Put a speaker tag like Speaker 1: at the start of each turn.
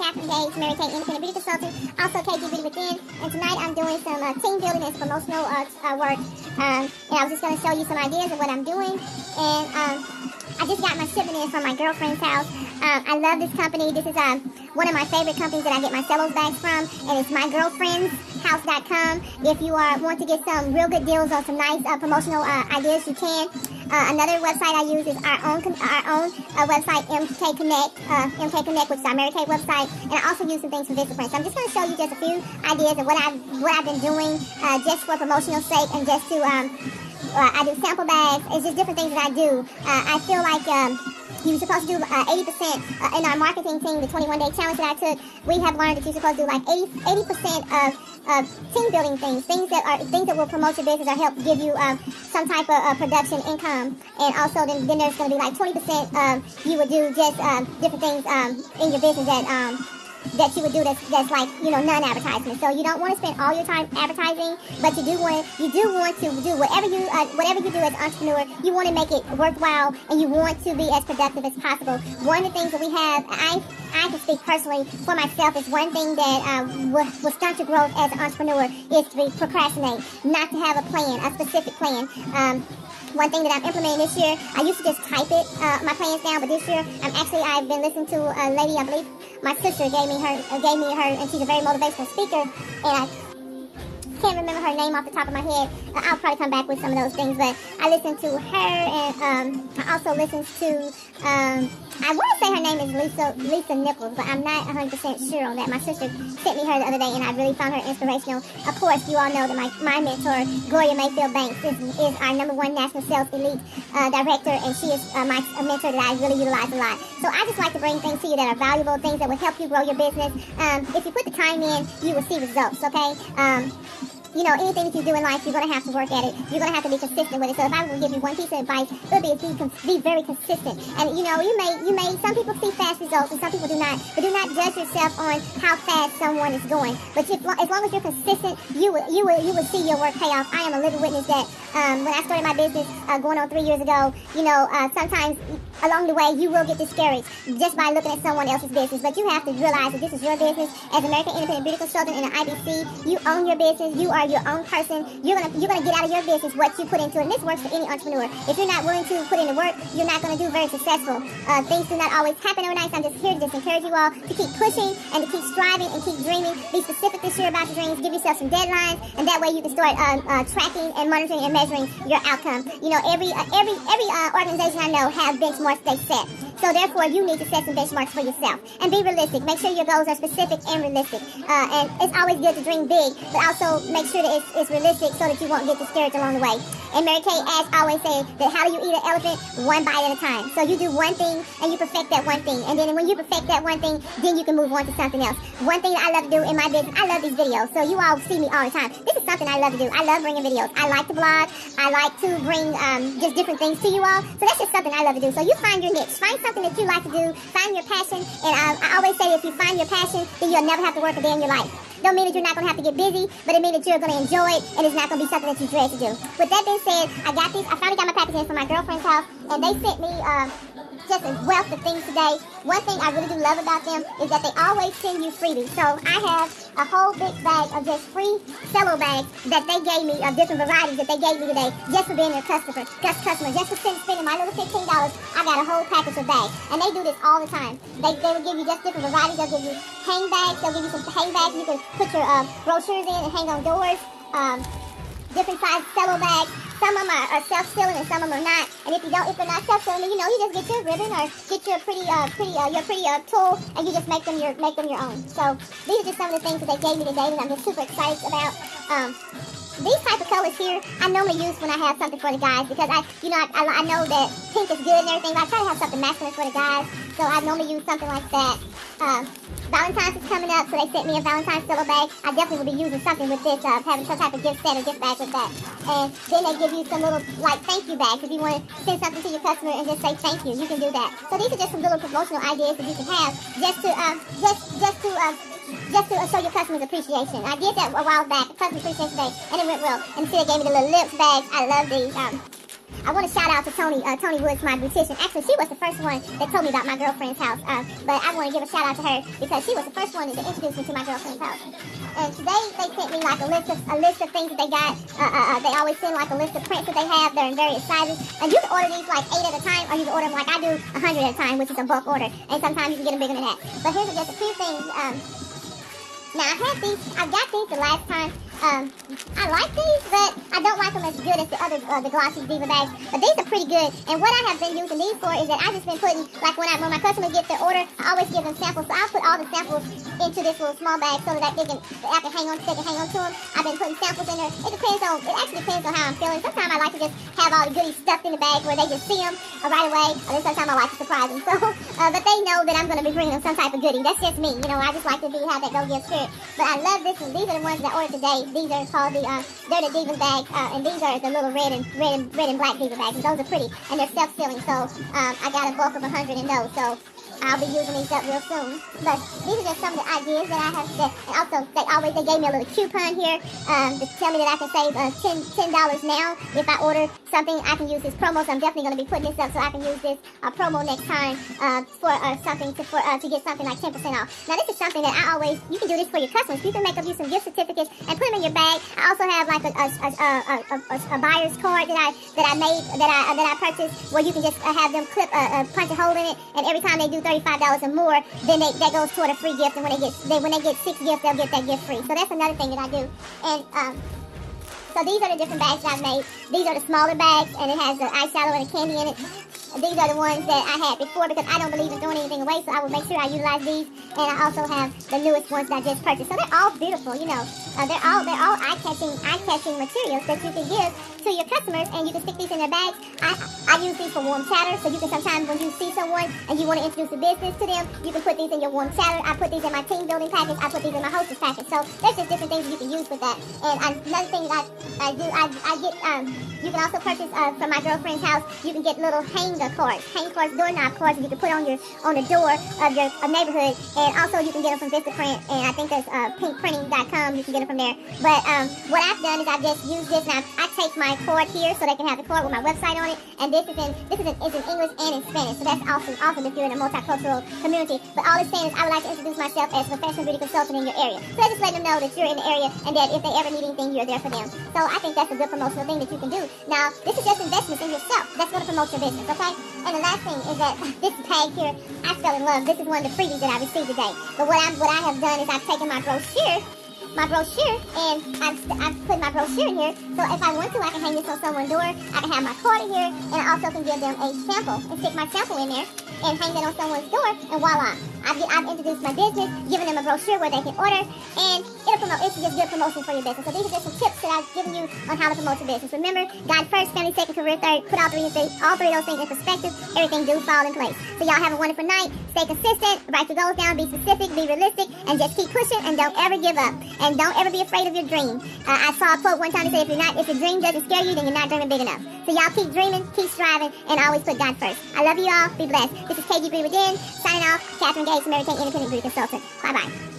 Speaker 1: Catherine Gage, Mary Kay Independent Beauty Consultant, also KG Beauty Within. And tonight I'm doing some team building and promotional work. And I was just going to show you some ideas of what I'm doing. And I just got my shipment in from my girlfriend's house. I love this company. This is one of my favorite companies that I get my Cellos bags from, and it's mygirlfriendshouse.com. If you want to get some real good deals on some nice promotional ideas, you can. Another website I use is our own website, MK Connect, which is our Mary Kay website, and I also use some things from Vistaprint. So I'm just going to show you just a few ideas of what I've been doing just for promotional sake, and just to I do sample bags. It's just different things that I do. I feel like you're supposed to do 80% in our marketing team, the 21-day challenge that I took. We have learned that you're supposed to do like 80% of team building things that will promote your business or help give you some type of production income. And also then there's going to be like 20% you would do just different things in your business that you would do that's like, non-advertisement. So you don't want to spend all your time advertising, but you do want to do whatever you do as an entrepreneur. You want to make it worthwhile, and you want to be as productive as possible. One of the things that we have, I can speak personally for myself, is one thing that will stunt your growth as an entrepreneur is to procrastinate, not to have a plan, a specific plan. One thing that I'm implementing this year, I used to just type it, my plans down, but this year I've been listening to a lady, I believe my sister gave me her, and she's a very motivational speaker, and I can't remember her name off the top of my head. I'll probably come back with some of those things, but I listened to her, and I also listened to, I want to say her name is Lisa Nichols, but I'm not 100% sure on that. My sister sent me her the other day, and I really found her inspirational. Of course, you all know that my mentor, Gloria Mayfield Banks, is our #1 National Sales Elite Director, and she is my mentor that I really utilize a lot. So I just like to bring things to you that are valuable, things that will help you grow your business. If you put the time in, you will see results, okay? Anything that you do in life, you're going to have to work at it. You're going to have to be consistent with it. So if I were to give you one piece of advice, it would be very consistent. And, some people see fast results and some people do not. But do not judge yourself on how fast someone is going. But as long as you're consistent, you will see your work pay off. I am a living witness that when I started my business going on 3 years ago, sometimes along the way you will get discouraged just by looking at someone else's business. But you have to realize that this is your business. As American Independent Beauty Consultant and an IBC, you own your business. You are your own person. You're gonna get out of your business what you put into it. And this works for any entrepreneur. If you're not willing to put in the work, you're not going to do very successful. Things do not always happen overnight. So I'm just here to just encourage you all to keep pushing and to keep striving and keep dreaming. Be specific this year about your dreams. Give yourself some deadlines, and that way you can start tracking and monitoring and measuring your outcome. Every organization I know has benchmarks they set. So therefore, you need to set some benchmarks for yourself and be realistic. Make sure your goals are specific and realistic. And it's always good to dream big, but also make sure that it's realistic so that you won't get discouraged along the way. And Mary Kay always says that how do you eat an elephant? One bite at a time. So you do one thing and you perfect that one thing. And then when you perfect that one thing, then you can move on to something else. One thing that I love to do in my business, I love these videos. So you all see me all the time. This is something I love to do. I love bringing videos. I like to blog. I like to bring just different things to you all. So that's just something I love to do. So you find your niche. Find something that you like to do. Find your passion. And I always say if you find your passion, then you'll never have to work a day in your life. Don't mean that you're not going to have to get busy, but it means that you're going to enjoy it, and it's not going to be something that you dread to do. With that being said, I finally got my package in from my girlfriend's house, and they sent me just a wealth of things today. One thing I really do love about them is that they always send you freebies. So I have a whole big bag of just free cello bags that they gave me, of different varieties that they gave me today, just for being their customer. Just for spending my little $15, I got a whole package of bags. And they do this all the time. They will give you just different varieties. They'll give you hang bags. They'll give you some hang bags you can put your brochures in and hang on doors. Different size cello bags. Some of them are self-sealing and some of them are not. And if they're not self-sealing, then you just get your ribbon or get your pretty tool, and you just make them your own. So these are just some of the things that they gave me today that I'm just super excited about. These type of colors here, I normally use when I have something for the guys, because I know that pink is good and everything, but I try to have something masculine for the guys. So I normally use something like that. Valentine's is coming up, so they sent me a Valentine's cello bag. I definitely will be using something with this, having some type of gift set or gift bag with that. And then they give you some little, thank you bags. If you want to send something to your customer and just say thank you, you can do that. So these are just some little promotional ideas that you can have just to show your customers appreciation. I did that a while back, Customer Appreciation Day, and it went well. And see, they gave me the little lips bags. I love these. I want to shout out to Tony Woods, my beautician. Actually, she was the first one that told me about my girlfriend's house. But I want to give a shout out to her because she was the first one that introduced me to my girlfriend's house. And today they sent me like a list of things that they got. They always send like a list of prints that they have. They're in various sizes. And you can order these like 8 at a time, or you can order them like I do 100 at a time, which is a bulk order. And sometimes you can get them bigger than that. But here's just a few things. Now I got these the last time. I like these, but I don't like them as good as the other, the glossy diva bags. But these are pretty good. And what I have been using these for is that I've just been putting, like when my customers get their order, I always give them samples. So I'll put all the samples into this little small bag so that they can hang on to them. I've been putting samples in there. It actually depends on how I'm feeling. Sometimes I like to just have all the goodies stuffed in the bag where they just see them right away. And then sometimes I like to surprise them. So, but they know that I'm going to be bringing them some type of goodie. That's just me. You know, I just like to have that go-give spirit. But I love this one. These are the ones that I ordered today. These are called they're the diva bags, and these are the little red and black diva bags. And those are pretty, and they're self-sealing. So I got a bulk of 100 in those. So I'll be using these up real soon. But these are just some of the ideas that I have. And also, they gave me a little coupon here to tell me that I can save $10 now if I order something. I can use this promo, so I'm definitely going to be putting this up so I can use this promo next time for something to get something like 10% off. Now, this is something that you can do this for your customers. You can make up you some gift certificates and put them in your bag. I also have like a buyer's card that I purchased where you can just have them punch a hole in it, and every time they do $35 or more, then that goes toward a free gift. And when they get 6 gifts, they'll get that gift free. So that's another thing that I do. And so these are the different bags that I've made. These are the smaller bags, and it has the eyeshadow and the candy in it. These are the ones that I had before because I don't believe in throwing anything away, so I will make sure I utilize these. And I also have the newest ones that I just purchased. So they're all beautiful, you know. They're all eye-catching materials that you can give to your customers, and you can stick these in their bags. I use these for warm chatter, so you can sometimes when you see someone and you want to introduce a business to them, you can put these in your warm chatter. I put these in my team building package. I put these in my hostess package. So there's just different things you can use with that. And another thing that I do, you can also purchase from my girlfriend's house. You can get little hang cards, doorknob cards that you can put on the door of your neighborhood. And also you can get them from Vistaprint, and I think there's pinkprinting.com. You can get them from there. But what I've done is I've just used this, and I take my cord here so they can have the cord with my website on it. And this is in English and in Spanish. So that's awesome if you're in a multicultural community. But all it's saying is I would like to introduce myself as a professional beauty consultant in your area. So I just let them know that you're in the area and that if they ever need anything, you're there for them. So I think that's a good promotional thing that you can do. Now, this is just investments in yourself. That's going to promote your business, okay? And the last thing is that this bag here, I fell in love. This is one of the freebies that I received today. But what I have done is I've taken my brochure, and I've put my brochure in here. So if I want to, I can hang this on someone's door. I can have my card in here, and I also can give them a sample and stick my sample in there and hang that on someone's door, and voila. I've introduced my business, giving them a brochure where they can order, and it's just good promotion for your business. So these are just some tips that I've given you on how to promote your business. Remember, God first, family second, career third. Put all three of those things in perspective. Everything do fall in place. So y'all have a wonderful night. Stay consistent. Write your goals down. Be specific. Be realistic. And just keep pushing. And don't ever give up. And don't ever be afraid of your dream. I saw a quote one time that said, if your dream doesn't scare you, then you're not dreaming big enough. So y'all keep dreaming, keep striving, and always put God first. I love you all. Be blessed. This is KG Bree Within. Signing off. Catherine Gates, American Independent Beauty Consultant. Bye-bye.